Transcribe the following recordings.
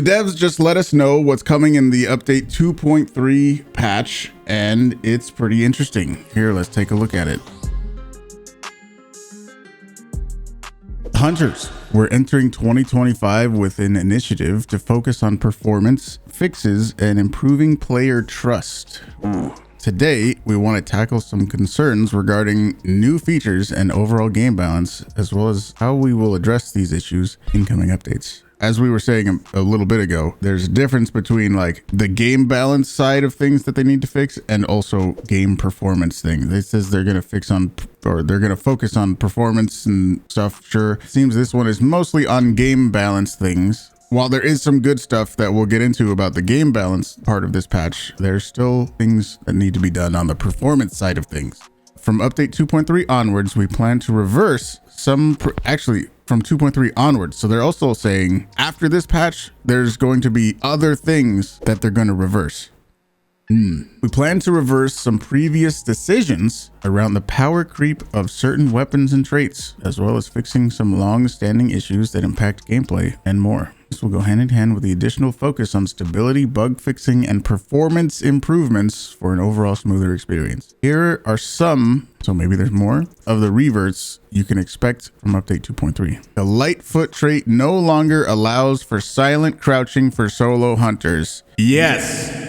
The devs just let us know what's coming in the update 2.3 patch, and it's pretty interesting. Here, let's take a look at it. Hunters, we're entering 2025 with an initiative to focus on performance, fixes, and improving player trust. Ooh. Today, we want to tackle some concerns regarding new features and overall game balance, as well as how we will address these issues in coming updates. As we were saying a little bit ago, there's a difference between like the game balance side of things that they need to fix and also game performance things. They says they're going to fix on, or they're going to focus on performance and stuff. Sure. Seems this one is mostly on game balance things. While there is some good stuff that we'll get into about the game balance part of this patch, there's still things that need to be done on the performance side of things. From update 2.3 onwards, we plan to reverse some, actually from 2.3 onwards. So they're also saying after this patch, there's going to be other things that they're going to reverse. We plan to reverse some previous decisions around the power creep of certain weapons and traits, as well as fixing some long-standing issues that impact gameplay and more. This will go hand in hand with the additional focus on stability, bug fixing, and performance improvements for an overall smoother experience. Here are some, so maybe there's more, of the reverts you can expect from update 2.3. The Lightfoot trait no longer allows for silent crouching for solo hunters. Yes!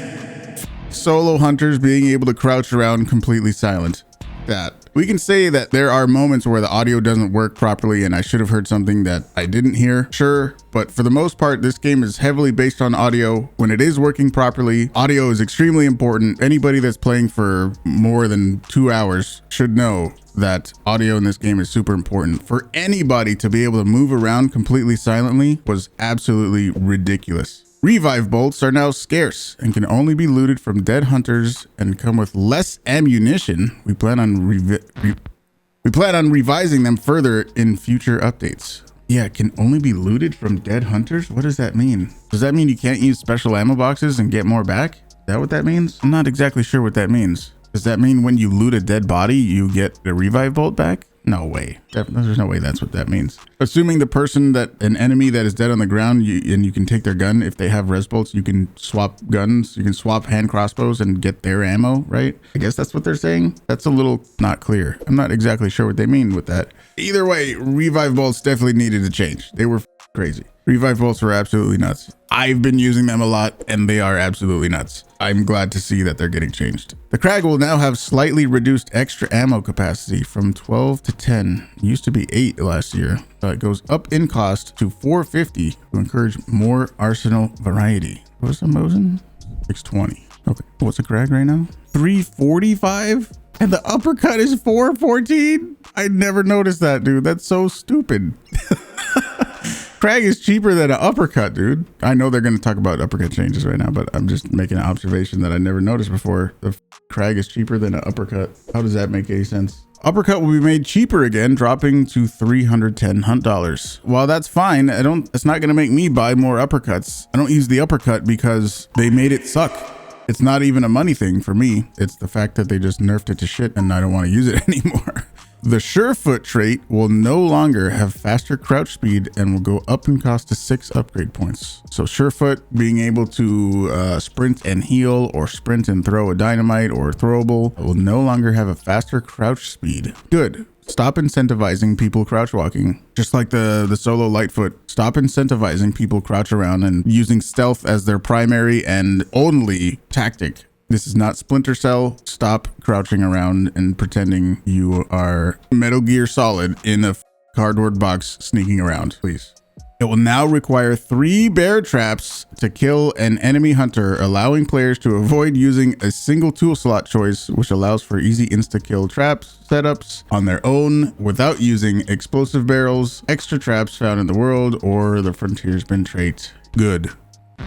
Solo hunters being able to crouch around completely silent. That we can say that there are moments where the audio doesn't work properly and I should have heard something that I didn't hear, sure, but for the most part this game is heavily based on audio. When it is working properly, audio is extremely important. Anybody that's playing for more than 2 hours should know that audio in this game is super important. For anybody to be able to move around completely silently was absolutely ridiculous. Revive bolts are now scarce and can only be looted from dead hunters and come with less ammunition. We plan on revising them further in future updates. Yeah, it can only be looted from dead hunters? What does that mean? Does that mean you can't use special ammo boxes and get more back? Is that what that means? I'm not exactly sure what that means. Does that mean when you loot a dead body, you get a revive bolt back? No way. There's no way that's what that means. Assuming the person that an enemy that is dead on the ground, and you can take their gun. If they have res bolts, you can swap guns. You can swap hand crossbows and get their ammo, right? I guess that's what they're saying. That's a little not clear. I'm not exactly sure what they mean with that. Either way, revive bolts definitely needed to change. They were crazy. Revive bolts were absolutely nuts. I've been using them a lot and they are absolutely nuts. I'm glad to see that they're getting changed. The Krag will now have slightly reduced extra ammo capacity from 12 to 10. It used to be 8 last year. It goes up in cost to 450 to encourage more arsenal variety. What's the Mosin? 620. Okay, what's the Krag right now? 345? And the uppercut is 414? I never noticed that, dude. That's so stupid. Krag is cheaper than an uppercut, dude. I know they're going to talk about uppercut changes right now, but I'm just making an observation that I never noticed before. The Krag is cheaper than an uppercut. How does that make any sense? Uppercut will be made cheaper again, dropping to $310 hunt dollars. While that's fine, it's not going to make me buy more uppercuts. I don't use the uppercut because they made it suck. It's not even a money thing for me. It's the fact that they just nerfed it to shit and I don't want to use it anymore. The Surefoot trait will no longer have faster crouch speed and will go up in cost to 6 upgrade points. So Surefoot being able to sprint and heal, or sprint and throw a dynamite or throwable, will no longer have a faster crouch speed. Good. Stop incentivizing people crouch walking. Just like the solo Lightfoot. Stop incentivizing people crouch around and using stealth as their primary and only tactic. This is not Splinter Cell. Stop crouching around and pretending you are Metal Gear Solid in a cardboard box sneaking around, please. It will now require 3 bear traps to kill an enemy hunter, allowing players to avoid using a single tool slot choice, which allows for easy insta-kill traps setups on their own without using explosive barrels, extra traps found in the world, or the frontiersman trait. Good.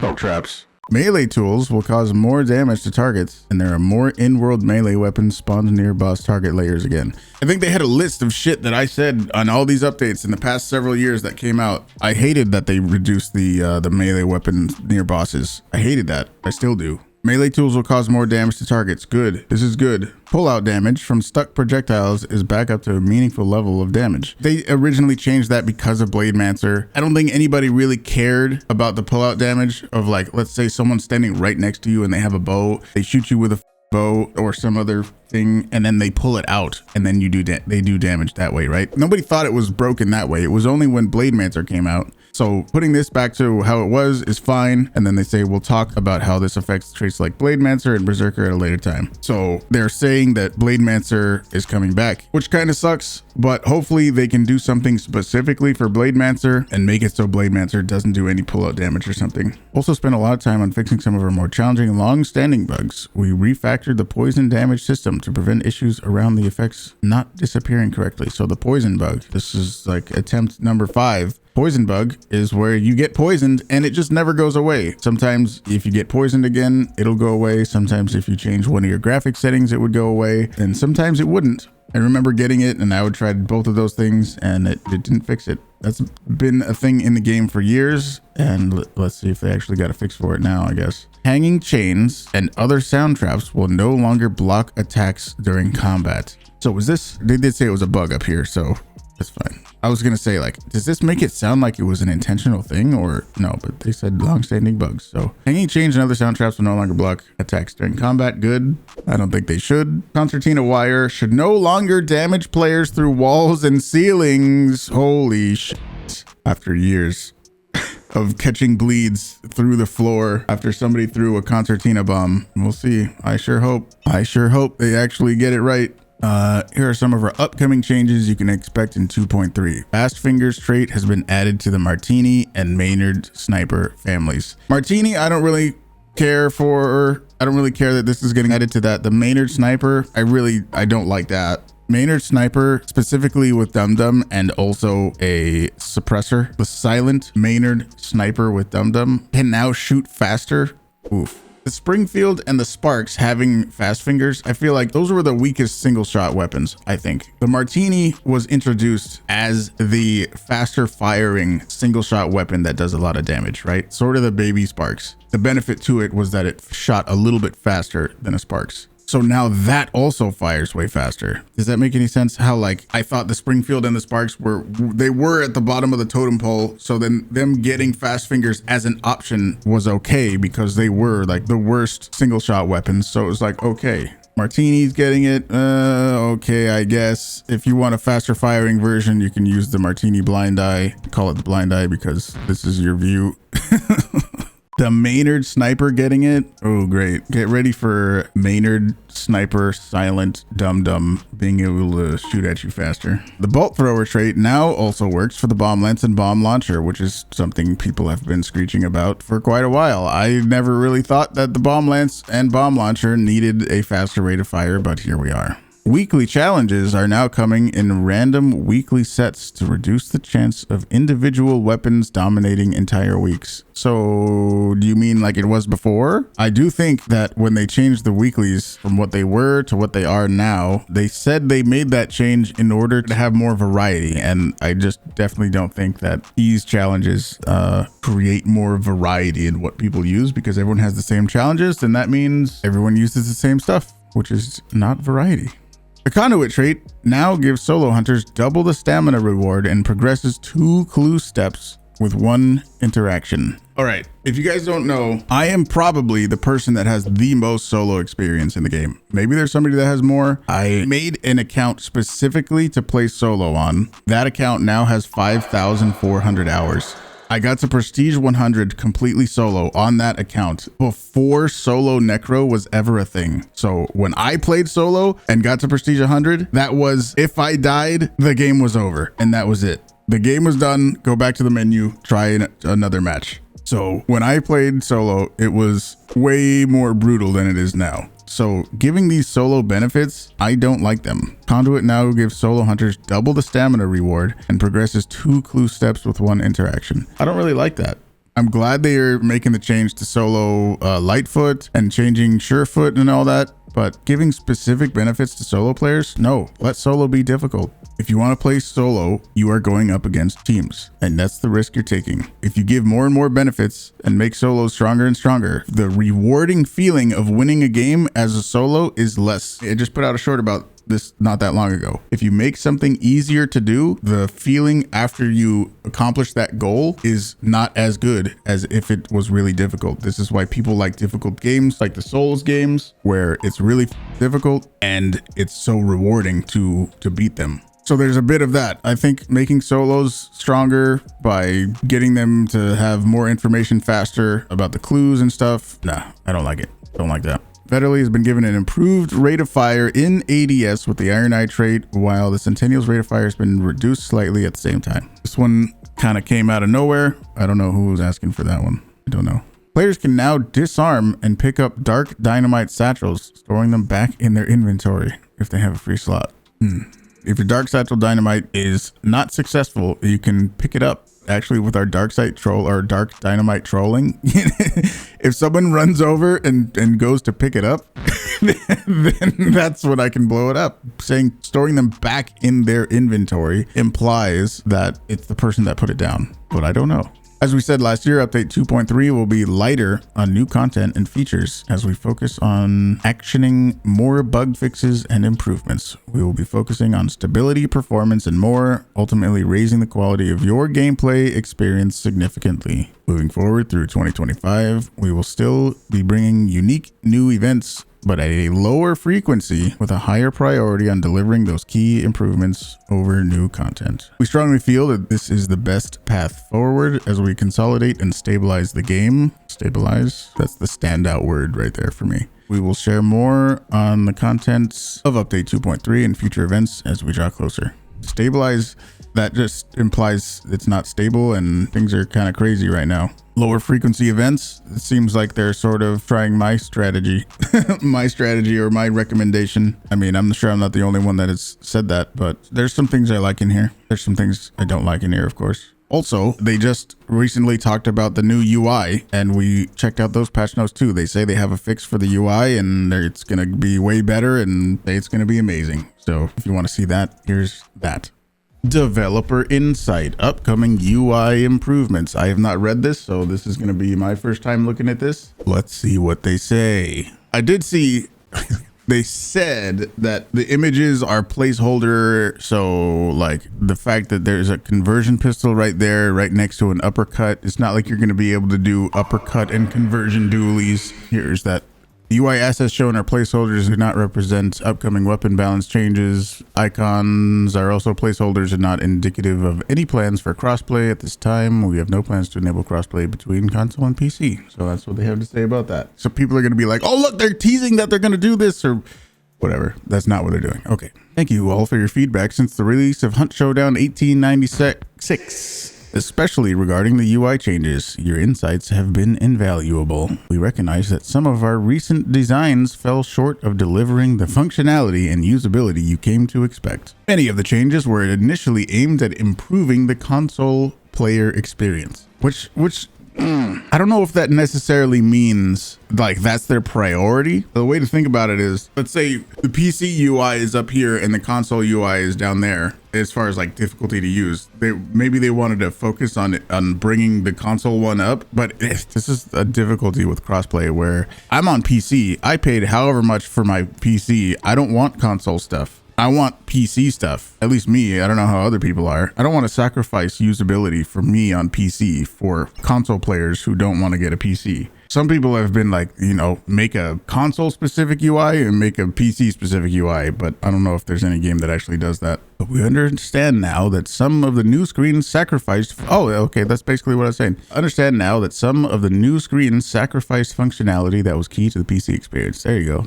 Oh, traps. Melee tools will cause more damage to targets, and there are more in-world melee weapons spawned near boss target layers again. I think they had a list of shit that I said on all these updates in the past several years that came out. I hated that they reduced the melee weapons near bosses. I hated that. I still do. Melee tools will cause more damage to targets. Good. This is good. Pullout damage from stuck projectiles is back up to a meaningful level of damage. They originally changed that because of Blademancer. I don't think anybody really cared about the pullout damage of, like, let's say someone's standing right next to you and they have a bow. They shoot you with a bow or some other thing, and then they pull it out, and then they do damage that way, right? Nobody thought it was broken that way. It was only when Blademancer came out. So putting this back to how it was is fine. And then they say, we'll talk about how this affects traits like Blademancer and Berserker at a later time. So they're saying that Blademancer is coming back, which kind of sucks, but hopefully they can do something specifically for Blademancer and make it so Blademancer doesn't do any pullout damage or something. Also spent a lot of time on fixing some of our more challenging long-standing bugs. We refactored the poison damage system to prevent issues around the effects not disappearing correctly. So the poison bug, this is like attempt number 5. Poison bug is where you get poisoned and it just never goes away. Sometimes if you get poisoned again, it'll go away. Sometimes if you change one of your graphic settings, it would go away. And sometimes it wouldn't. I remember getting it and I would try both of those things and it didn't fix it. That's been a thing in the game for years. And let's see if they actually got a fix for it now, I guess. Hanging chains and other sound traps will no longer block attacks during combat. So was this, they did say it was a bug up here, so that's fine. I was gonna say, like, does this make it sound like it was an intentional thing or no? But they said long-standing bugs. So hanging chains and other sound traps will no longer block attacks during combat. Good. I don't think they should. Concertina wire should no longer damage players through walls and ceilings. Holy shit. After years of catching bleeds through the floor after somebody threw a concertina bomb. We'll see. I sure hope they actually get it right. Here are some of our upcoming changes you can expect in 2.3. Fast Fingers trait has been added to the Martini and Maynard Sniper families. Martini, I don't really care that this is getting added to that. The Maynard Sniper, I don't like that. Maynard Sniper, specifically with Dum Dum and also a suppressor. The silent Maynard Sniper with Dum Dum can now shoot faster. Oof. The Springfield and the Sparks having fast fingers, I feel like those were the weakest single shot weapons, I think. The Martini was introduced as the faster firing single shot weapon that does a lot of damage, right? Sort of the baby Sparks. The benefit to it was that it shot a little bit faster than a Sparks. So now that also fires way faster. Does that make any sense? How, like, I thought the Springfield and the Sparks were at the bottom of the totem pole. So then them getting fast fingers as an option was okay because they were like the worst single shot weapons. So it was like, okay, Martini's getting it. Okay, I guess if you want a faster firing version, you can use the Martini blind eye. Call it the blind eye because this is your view. The Maynard Sniper getting it. Oh, great. Get ready for Maynard Sniper Silent Dum Dum being able to shoot at you faster. The Bolt Thrower trait now also works for the Bomb Lance and Bomb Launcher, which is something people have been screeching about for quite a while. I never really thought that the Bomb Lance and Bomb Launcher needed a faster rate of fire, but here we are. Weekly challenges are now coming in random weekly sets to reduce the chance of individual weapons dominating entire weeks. So do you mean like it was before? I do think that when they changed the weeklies from what they were to what they are now, they said they made that change in order to have more variety. And I just definitely don't think that these challenges create more variety in what people use, because everyone has the same challenges. Then that means everyone uses the same stuff, which is not variety. The Conduit trait now gives solo hunters double the stamina reward and progresses 2 clue steps with 1 interaction. All right, if you guys don't know, I am probably the person that has the most solo experience in the game. Maybe there's somebody that has more. I made an account specifically to play solo on. That account now has 5,400 hours. I got to Prestige 100 completely solo on that account before solo necro was ever a thing. So when I played solo and got to Prestige 100, that was, if I died, the game was over and that was it. The game was done. Go back to the menu, try another match. So when I played solo, it was way more brutal than it is now. So giving these solo benefits, I don't like them. Conduit now gives solo hunters double the stamina reward and progresses 2 clue steps with 1 interaction. I don't really like that. I'm glad they are making the change to solo Lightfoot and changing Surefoot and all that. But giving specific benefits to solo players? No, let solo be difficult. If you want to play solo, you are going up against teams, and that's the risk you're taking. If you give more and more benefits and make solos stronger and stronger, the rewarding feeling of winning a game as a solo is less. I just put out a short about this not that long ago. If you make something easier to do, the feeling after you accomplish that goal is not as good as if it was really difficult. This is why people like difficult games, like the Souls games, where it's really difficult and it's so rewarding to beat them. So there's a bit of that. I think making solos stronger by getting them to have more information faster about the clues and stuff. Nah, I don't like it. Don't like that. Federally has been given an improved rate of fire in ADS with the iron nitrate, while the Centennial's rate of fire has been reduced slightly at the same time. This one kind of came out of nowhere. I don't know who was asking for that one. I don't know. Players can now disarm and pick up dark dynamite satchels, storing them back in their inventory if they have a free slot. If your dark satchel dynamite is not successful, you can pick it up. Actually, with our dark site troll or dark dynamite trolling, if someone runs over and goes to pick it up, then that's when I can blow it up. Saying storing them back in their inventory implies that it's the person that put it down, but I don't know. As we said last year, update 2.3 will be lighter on new content and features as we focus on actioning more bug fixes and improvements. We will be focusing on stability, performance, and more, ultimately raising the quality of your gameplay experience significantly. Moving forward through 2025, we will still be bringing unique new events, but at a lower frequency with a higher priority on delivering those key improvements over new content. We strongly feel that this is the best path forward as we consolidate and stabilize the game. Stabilize, that's the standout word right there for me. We will share more on the contents of update 2.3 and future events as we draw closer. Stabilize, that just implies it's not stable and things are kind of crazy right now. Lower frequency events, it seems like they're sort of trying my strategy, my strategy or my recommendation. I mean, I'm sure I'm not the only one that has said that, but there's some things I like in here. There's some things I don't like in here, of course. Also, they just recently talked about the new UI and we checked out those patch notes too. They say they have a fix for the UI and it's going to be way better and it's going to be amazing. So if you want to see that, here's that. Developer Insight, upcoming UI improvements. I have not read this, so this is going to be my first time looking at this. Let's see what they say. I did see they said that the images are placeholder. So like the fact that there's a conversion pistol right there, right next to an uppercut. It's not like you're going to be able to do uppercut and conversion dualies. Here's that. The UI assets shown are placeholders, do not represent upcoming weapon balance changes. Icons are also placeholders and not indicative of any plans for crossplay at this time. We have no plans to enable crossplay between console and PC. So that's what they have to say about that. So people are going to be like, oh, look, they're teasing that they're going to do this or whatever. That's not what they're doing. Okay. Thank you all for your feedback since the release of Hunt Showdown 1896. Especially regarding the UI changes. Your insights have been invaluable. We recognize that some of our recent designs fell short of delivering the functionality and usability you came to expect. Many of the changes were initially aimed at improving the console player experience, which I don't know if that necessarily means like that's their priority. The way to think about it is, let's say the PC UI is up here and the console UI is down there as far as like difficulty to use. Maybe they wanted to focus on bringing the console one up, but this is a difficulty with crossplay where I'm on PC. I paid however much for my PC. I don't want console stuff. I want PC stuff, at least me. I don't know how other people are. I don't want to sacrifice usability for me on PC for console players who don't want to get a PC. Some people have been like, you know, make a console specific UI and make a PC specific UI, but I don't know if there's any game that actually does that. But we understand now that some of the new screens sacrificed. Oh, okay. That's basically what I was saying. Understand now that some of the new screens sacrificed functionality that was key to the PC experience. There you go.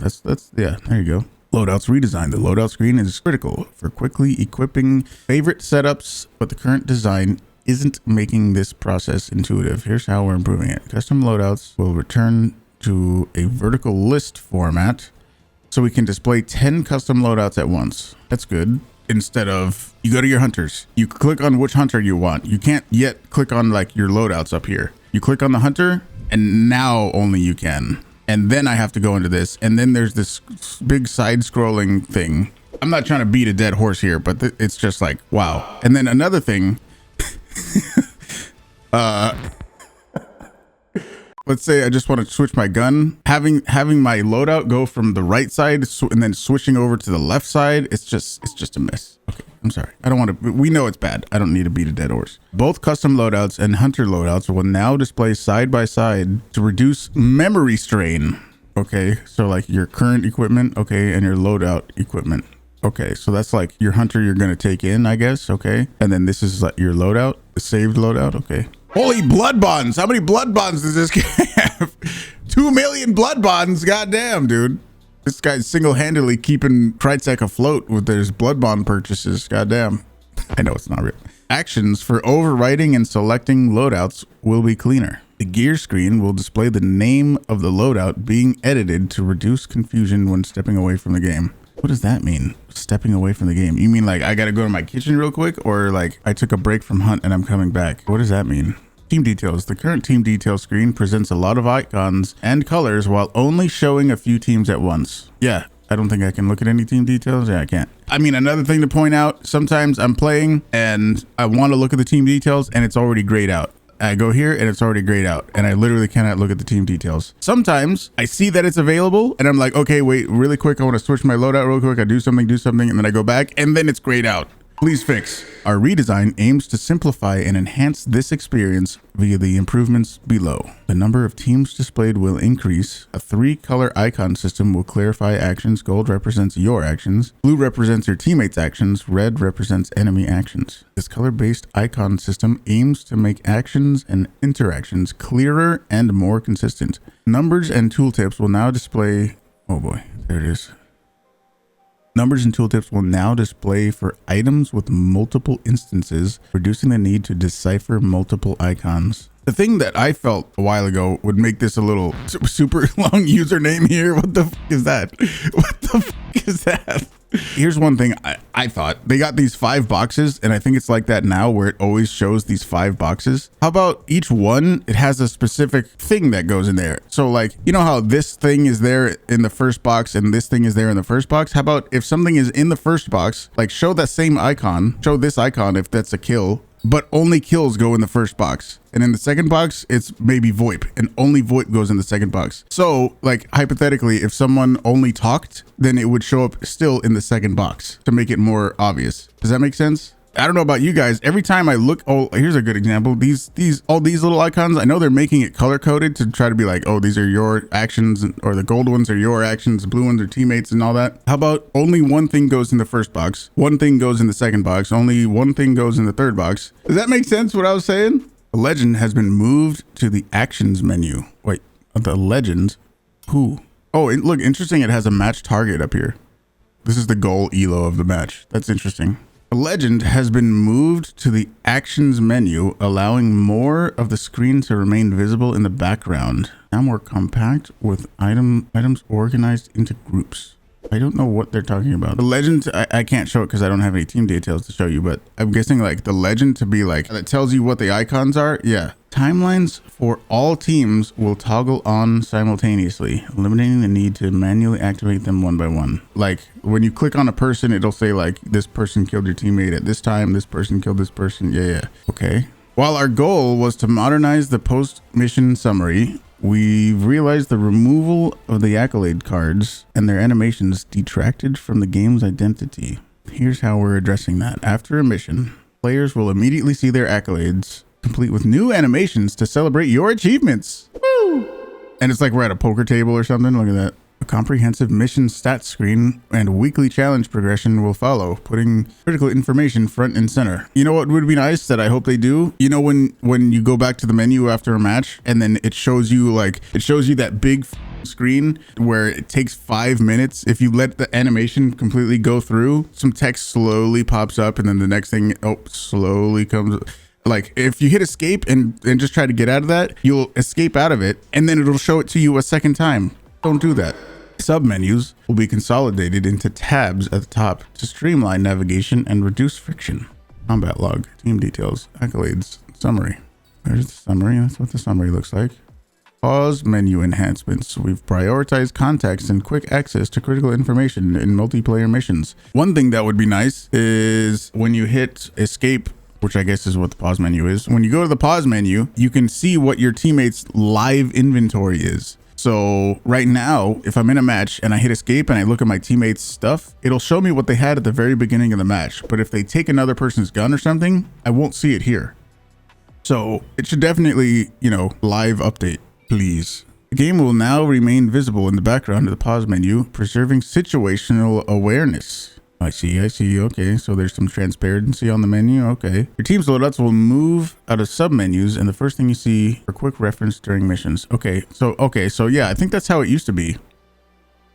Yeah, there you go. Loadouts redesign. The loadout screen is critical for quickly equipping favorite setups, but the current design isn't making this process intuitive. Here's how we're improving it. Custom loadouts will return to a vertical list format so we can display 10 custom loadouts at once. That's good. Instead of you go to your hunters, you click on which hunter you want. You can't yet click on like your loadouts up here. You You click on the hunter and now only you can. And then I have to go into this. And then there's this big side scrolling thing. I'm not trying to beat a dead horse here, but it's just like, wow. And then another thing, let's say I just want to switch my gun. Having my loadout go from the right side and then switching over to the left side, it's just a mess. Okay, I'm sorry. I don't want to, we know it's bad. I don't need to beat a dead horse. Both custom loadouts and hunter loadouts will now display side by side to reduce memory strain. Okay, so like your current equipment, okay, and your loadout equipment. Okay, so that's like your hunter you're going to take in, I guess. Okay, and then this is like your loadout, the saved loadout. Okay. Holy blood bonds. How many blood bonds does this guy have? 2 million blood bonds. Goddamn, dude. This guy's single-handedly keeping Crytek afloat with his blood bond purchases. Goddamn. I know it's not real. Actions for overwriting and selecting loadouts will be cleaner. The gear screen will display the name of the loadout being edited to reduce confusion when stepping away from the game. What does that mean? Stepping away from the game? You mean like I gotta go to my kitchen real quick, or like I took a break from hunt and I'm coming back? What does that mean? Team details. The current team details screen presents a lot of icons and colors while only showing a few teams at once. Yeah, I don't think I can look at any team details. Yeah, I can't. I mean, another thing to point out, sometimes I'm playing and I want to look at the team details and it's already grayed out. I go here and it's already grayed out and I literally cannot look at the team details. Sometimes I see that it's available and I'm like, okay, wait, really quick. I want to switch my loadout real quick. I do something, and then I go back and then it's grayed out. Please fix. Our redesign aims to simplify and enhance this experience via the improvements below. The number of teams displayed will increase. A 3-color icon system will clarify actions. Gold represents your actions. Blue represents your teammates' actions. Red represents enemy actions. This color-based icon system aims to make actions and interactions clearer and more consistent. Numbers and tooltips will now display... Oh boy, there it is. Numbers and tooltips will now display for items with multiple instances, reducing the need to decipher multiple icons. The thing that I felt a while ago would make this a little super long username here. What the fuck is that? What the fuck is that? Here's one thing I thought. They got these 5 boxes, and I think it's like that now where it always shows these 5 boxes. How about each one, it has a specific thing that goes in there? So like, you know how this thing is there in the first box and this thing is there in the first box? How about if something is in the first box, like show that same icon, show this icon if that's a kill, but only kills go in the first box. And in the second box, it's maybe VoIP, and only VoIP goes in the second box. So like hypothetically, if someone only talked, then it would show up still in the second box to make it more obvious. Does that make sense? I don't know about you guys. Every time I look, oh, here's a good example. All these little icons, I know they're making it color coded to try to be like, oh, these are your actions, or the gold ones are your actions, the blue ones are teammates and all that. How about only one thing goes in the first box, one thing goes in the second box, only one thing goes in the third box? Does that make sense what I was saying? The legend has been moved to the actions menu. Wait, the legend? Who? Oh, look, interesting. It has a match target up here. This is the goal elo of the match. That's interesting. The legend has been moved to the actions menu, allowing more of the screen to remain visible in the background. Now more compact with items organized into groups. I don't know what they're talking about. The legend, I can't show it because I don't have any team details to show you, but I'm guessing like the legend to be like, that tells you what the icons are. Yeah. Timelines for all teams will toggle on simultaneously, eliminating the need to manually activate them one by one. Like when you click on a person, it'll say like, this person killed your teammate at this time, this person killed this person. Yeah. Okay. While our goal was to modernize the post-mission summary, we've realized the removal of the accolade cards and their animations detracted from the game's identity. Here's how we're addressing that. After a mission, players will immediately see their accolades, complete with new animations to celebrate your achievements. Woo! And it's like we're at a poker table or something. Look at that. A comprehensive mission stats screen and weekly challenge progression will follow, putting critical information front and center. You know what would be nice that I hope they do? You know when you go back to the menu after a match and then it shows you that big screen where it takes 5 minutes. If you let the animation completely go through, some text slowly pops up and then the next thing, slowly comes. Like if you hit escape and just try to get out of that, you'll escape out of it and then it'll show it to you a second time. Don't do that. Submenus will be consolidated into tabs at the top to streamline navigation and reduce friction. Combat log, team details, accolades, summary. There's the summary. That's what the summary looks like. Pause menu enhancements. We've prioritized context and quick access to critical information in multiplayer missions. One thing that would be nice is when you hit escape, which I guess is what the pause menu is. When you go to the pause menu, you can see what your teammates' live inventory is. So right now, if I'm in a match and I hit escape and I look at my teammates' stuff, it'll show me what they had at the very beginning of the match. But if they take another person's gun or something, I won't see it here. So it should definitely, you know, live update, please. The game will now remain visible in the background of the pause menu, preserving situational awareness. I see. Okay, so there's some transparency on the menu. Okay. Your team's loadouts will move out of sub-menus, and the first thing you see for quick reference during missions. Okay, so yeah, I think that's how it used to be.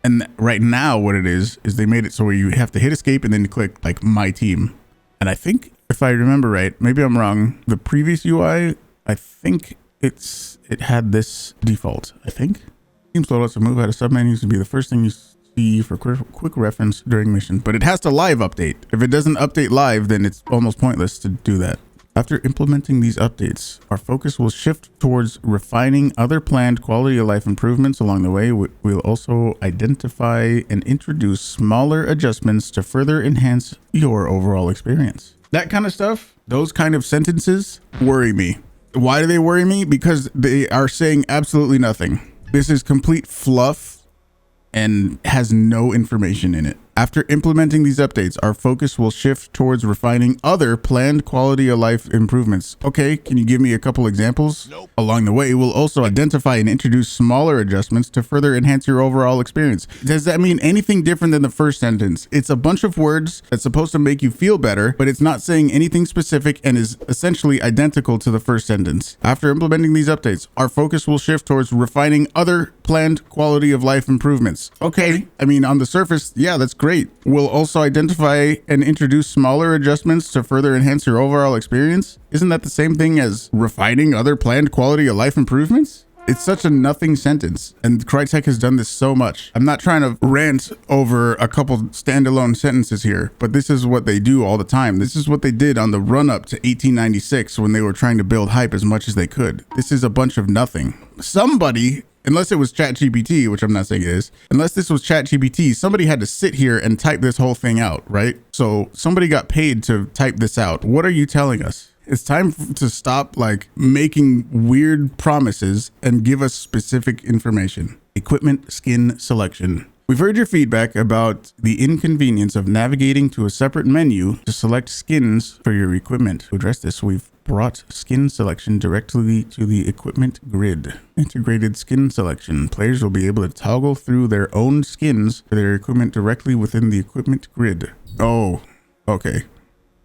And right now what it is they made it so where you have to hit escape and then click like my team. And I think if I remember right, maybe I'm wrong, the previous UI, I think it had this default, I think. Team's loadouts will move out of sub-menus and be the first thing you see for quick reference during mission, but it has to live update. If it doesn't update live, then it's almost pointless to do that. After implementing these updates, our focus will shift towards refining other planned quality of life improvements along the way. We'll also identify and introduce smaller adjustments to further enhance your overall experience. That kind of stuff, those kind of sentences worry me. Why do they worry me? Because they are saying absolutely nothing. This is complete fluff and has no information in it. After implementing these updates, our focus will shift towards refining other planned quality of life improvements. Okay, can you give me a couple examples? Nope. Along the way, we'll also identify and introduce smaller adjustments to further enhance your overall experience. Does that mean anything different than the first sentence? It's a bunch of words that's supposed to make you feel better, but it's not saying anything specific and is essentially identical to the first sentence. After implementing these updates, our focus will shift towards refining other planned quality of life improvements. Okay, I mean, on the surface, yeah, that's great. We'll also identify and introduce smaller adjustments to further enhance your overall experience. Isn't that the same thing as refining other planned quality of life improvements? It's such a nothing sentence, and Crytek has done this so much. I'm not trying to rant over a couple standalone sentences here, but this is what they do all the time. This is what they did on the run-up to 1896 when they were trying to build hype as much as they could. This is a bunch of nothing. Somebody, unless it was ChatGPT, which I'm not saying it is, unless this was ChatGPT, somebody had to sit here and type this whole thing out, right? So somebody got paid to type this out. What are you telling us? It's time to stop like making weird promises and give us specific information. Equipment skin selection. We've heard your feedback about the inconvenience of navigating to a separate menu to select skins for your equipment. To address this, we've brought skin selection directly to the equipment grid. Integrated skin selection. Players will be able to toggle through their own skins for their equipment directly within the equipment grid. Oh, okay.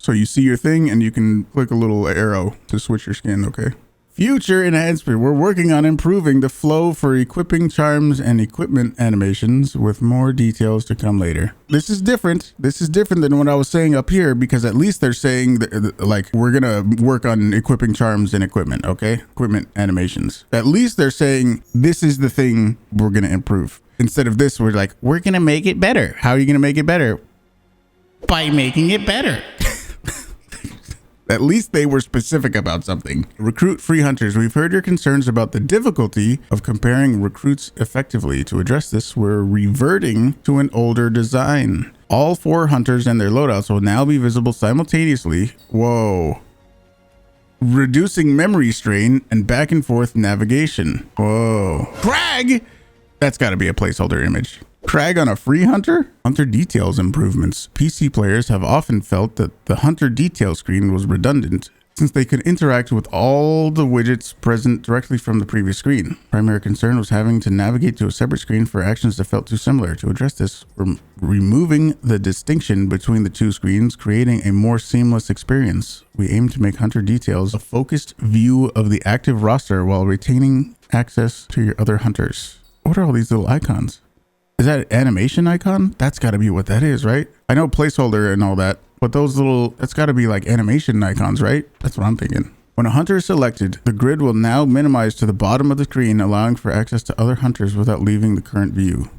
So you see your thing and you can click a little arrow to switch your skin, okay? Future enhancement. We're working on improving the flow for equipping charms and equipment animations with more details to come later. This is different. This is different than what I was saying up here because at least they're saying that, like, we're going to work on equipping charms and equipment, okay? Equipment animations. At least they're saying this is the thing we're going to improve. Instead of this, we're like, we're going to make it better. How are you going to make it better? By making it better. At least they were specific about something. Recruit free hunters. We've heard your concerns about the difficulty of comparing recruits effectively. To address this, we're reverting to an older design. All 4 hunters and their loadouts will now be visible simultaneously. Whoa. Reducing memory strain and back and forth navigation. Whoa. Crag! That's got to be a placeholder image. Crag on a free hunter? Hunter details improvements. PC players have often felt that the hunter detail screen was redundant since they could interact with all the widgets present directly from the previous screen. Primary concern was having to navigate to a separate screen for actions that felt too similar. To address this, we're removing the distinction between the 2 screens, creating a more seamless experience. We aim to make hunter details a focused view of the active roster while retaining access to your other hunters. What are all these little icons? Is that an animation icon? That's got to be what that is, right? I know placeholder and all that, but those little, that's got to be like animation icons, right? That's what I'm thinking. When a hunter is selected, the grid will now minimize to the bottom of the screen, allowing for access to other hunters without leaving the current view.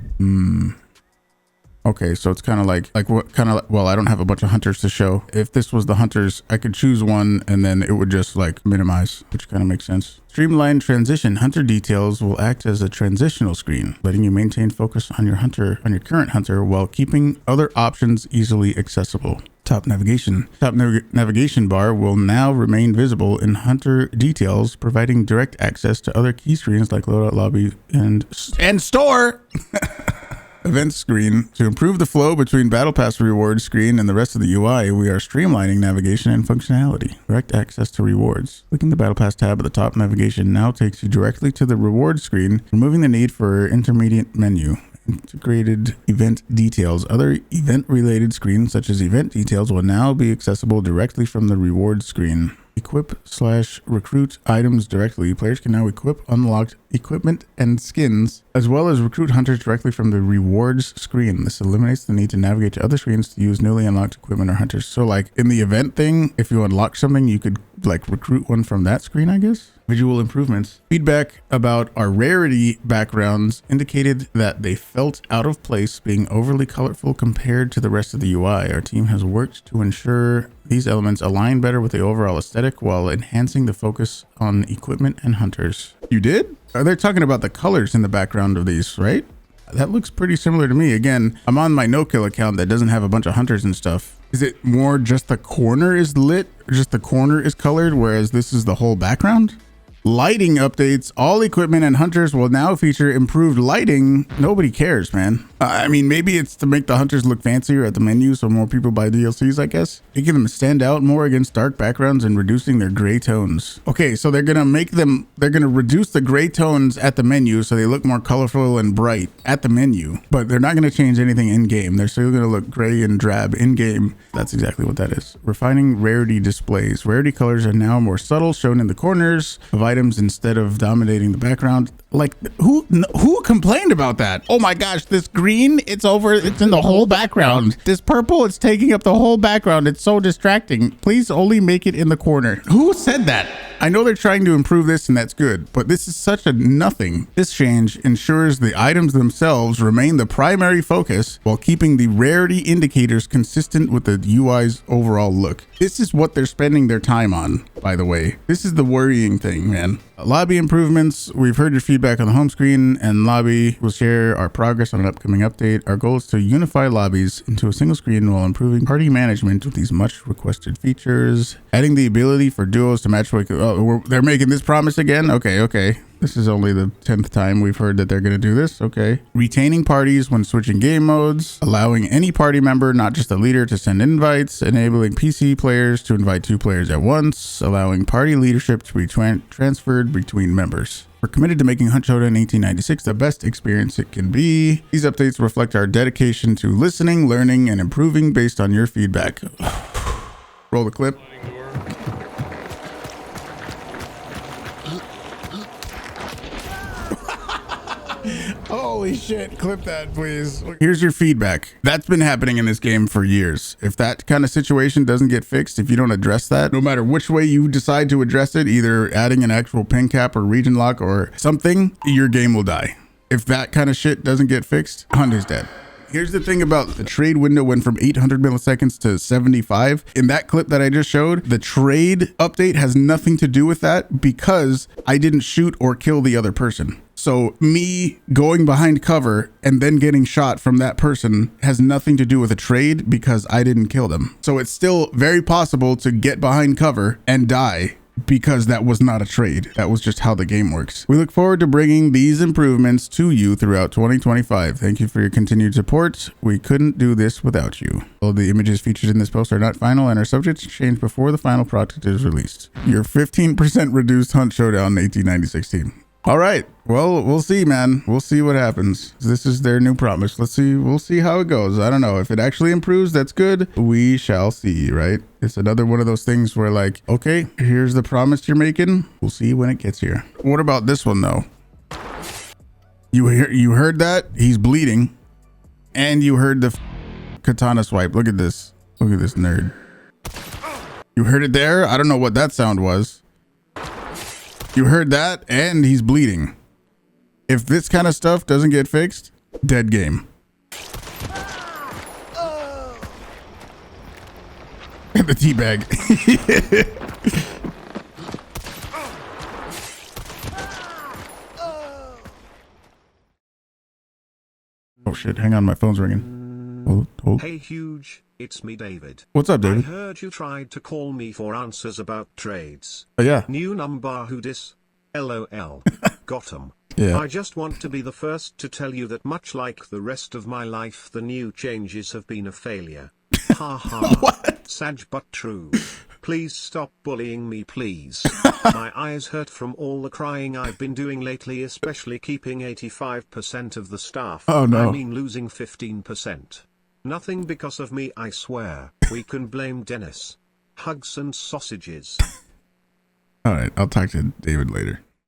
Okay, so it's kind of like what kind of, well, I don't have a bunch of hunters to show. If this was the hunters, I could choose one and then it would just like minimize, which kind of makes sense. Streamlined transition. Hunter details will act as a transitional screen, letting you maintain focus on your current hunter while keeping other options easily accessible. Top navigation. Top navigation bar will now remain visible in hunter details, providing direct access to other key screens like loadout, lobby, and store. Event screen. To improve the flow between Battle Pass reward screen and the rest of the UI, we are streamlining navigation and functionality. Direct access to rewards. Clicking the Battle Pass tab at the top navigation now takes you directly to the reward screen, removing the need for intermediate menu. Integrated event details. Other event related screens such as event details will now be accessible directly from the reward screen. Equip/recruit items directly. Players can now equip unlocked equipment and skins, as well as recruit hunters directly from the rewards screen. This eliminates the need to navigate to other screens to use newly unlocked equipment or hunters. So like in the event thing, if you unlock something, you could like recruit one from that screen, I guess. Visual improvements. Feedback about our rarity backgrounds indicated that they felt out of place, being overly colorful compared to the rest of the UI. Our team has worked to ensure these elements align better with the overall aesthetic while enhancing the focus on equipment and hunters. You did? They're talking about the colors in the background of these, right? That looks pretty similar to me. Again, I'm on my no-kill account that doesn't have a bunch of hunters and stuff. Is it more just the corner is lit, or just the corner is colored, whereas this is the whole background? Lighting updates. All equipment and hunters will now feature improved lighting. Nobody cares, man. I mean, maybe it's to make the hunters look fancier at the menu so more people buy DLCs, I guess. Making them stand out more against dark backgrounds and reducing their gray tones. Okay, so they're gonna reduce the gray tones at the menu so they look more colorful and bright at the menu, but they're not gonna change anything in game. They're still gonna look gray and drab in game. That's exactly what that is. Refining rarity displays. Rarity colors are now more subtle, shown in the corners of items instead of dominating the background. Like, who complained about that? Oh my gosh, this green, it's in the whole background. This purple, it's taking up the whole background. It's so distracting. Please only make it in the corner. Who said that? I know they're trying to improve this and that's good, but this is such a nothing. This change ensures the items themselves remain the primary focus while keeping the rarity indicators consistent with the UI's overall look. This is what they're spending their time on, by the way. This is the worrying thing, man. Lobby improvements. We've heard your feedback on the home screen, and lobby will share our progress on an upcoming update. Our goal is to unify lobbies into a single screen while improving party management with these much requested features. Adding the ability for duos to matchmake. Oh, they're making this promise again? Okay. This is only the 10th time we've heard that they're going to do this. Okay. Retaining parties when switching game modes. Allowing any party member, not just the leader, to send invites. Enabling PC players to invite 2 players at once. Allowing party leadership to be transferred between members. We're committed to making Hunt Showdown 1896 the best experience it can be. These updates reflect our dedication to listening, learning, and improving based on your feedback. Roll the clip. Holy shit, clip that, please. Here's your feedback. That's been happening in this game for years. If that kind of situation doesn't get fixed, if you don't address that, no matter which way you decide to address it, either adding an actual pin cap or region lock or something, your game will die. If that kind of shit doesn't get fixed, Hunt is dead. Here's the thing about the trade window went from 800 milliseconds to 75. In that clip that I just showed, the trade update has nothing to do with that because I didn't shoot or kill the other person. So me going behind cover and then getting shot from that person has nothing to do with a trade because I didn't kill them. So it's still very possible to get behind cover and die because that was not a trade. That was just how the game works. We look forward to bringing these improvements to you throughout 2025. Thank you for your continued support. We couldn't do this without you. All the images featured in this post are not final and are subject to change before the final product is released. Your 15% reduced Hunt Showdown 1896 team. All right. Well, we'll see, man. We'll see what happens. This is their new promise. Let's see. We'll see how it goes. I don't know. If it actually improves, that's good. We shall see, right? It's another one of those things where like, okay, here's the promise you're making. We'll see when it gets here. What about this one though? You heard that? He's bleeding. And you heard the katana swipe. Look at this. Look at this nerd. You heard it there? I don't know what that sound was. You heard that, and he's bleeding. If this kind of stuff doesn't get fixed, dead game. The tea bag. Oh shit, hang on, my phone's ringing. Hold. Hey Huuge, it's me David. What's up, David? I heard you tried to call me for answers about trades. Oh yeah. New number who dis? LOL. Got 'em. Yeah. I just want to be the first to tell you that much like the rest of my life, the new changes have been a failure. Ha ha. What? Sad but true. Please stop bullying me, please. My eyes hurt from all the crying I've been doing lately, especially keeping 85% of the staff. Oh no. I mean losing 15%. Nothing because of me, I swear. We can blame Dennis. Hugs and sausages. All right, I'll talk to David later.